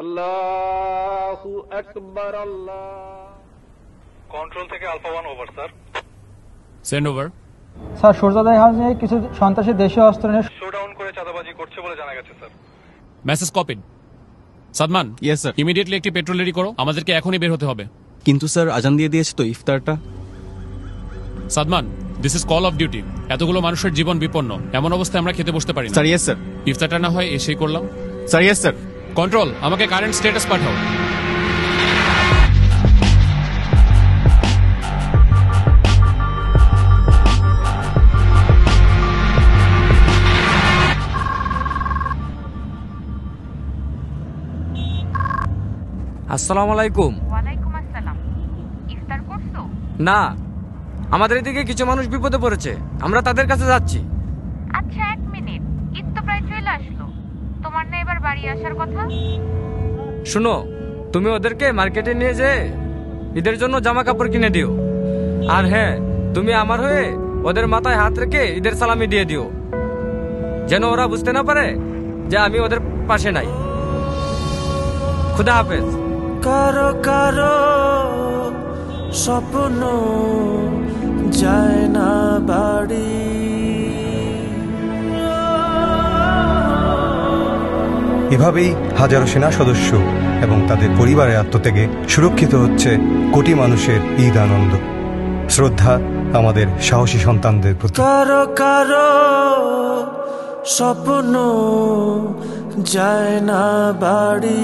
আল্লাহু আকবার। আল্লাহ। কন্ট্রোল থেকে alpha 1 over sir. Send over. Sir সূর্যোদয় হাউসে কিছু সন্ত্রাসী দেশীয় অস্ত্র নিয়ে শোডাউন করে চাঁদাবাজি করছে বলে জানা গেছে sir. Message copied. Sadman, yes sir. Immediately একটি পেট্রোল রেডি করো, আমাদেরকে এখনই বের হতে হবে। কিন্তু স্যার আজান দিয়ে দিয়েছে তো ইফতারটা। Sadman, this is call of duty. এতগুলো মানুষের জীবন বিপন্ন, এমন অবস্থায় আমরা খেতে বসতে পারি না। Sir yes sir. ইফতারটা না হয় এসেই করলাম। Sir yes sir. কন্ট্রোল, আমাকে কারেন্ট স্ট্যাটাস পাঠাও। আসসালামু আলাইকুম। ওয়ালাইকুম আসসালাম। ইফতার করছো? না, আমাদের এদিকে কিছু মানুষ বিপদে পড়েছে, আমরা তাদের কাছে যাচ্ছি। আচ্ছা, 1 মিনিট, ঈদ তো প্রায় চলে আসলো, তোমার না এবার বাড়ি আসার কথা? শুনো, তুমি ওদেরকে মার্কেটে নিয়ে যেয়ে ঈদের জন্য জামা কাপড় কিনে দিও। আর হ্যাঁ, তুমি আমার হয়ে ওদের মাথায় হাত রেখে ঈদের সালামি দিয়ে দিও, যেন ওরা বুঝতে না পারে যে আমি ওদের পাশে নাই। খুদা হাফেজ। কারো কারো স্বপ্ন যায় না বাড়ি, এভাবেই হাজারো সেনা সদস্য এবং তাদের পরিবারের আত্মত্যাগে সুরক্ষিত হচ্ছে কোটি মানুষের ঈদ আনন্দ। শ্রদ্ধা আমাদের সাহসী সন্তানদের প্রতি। কারো কারো স্বপ্ন যায় না বাড়ি।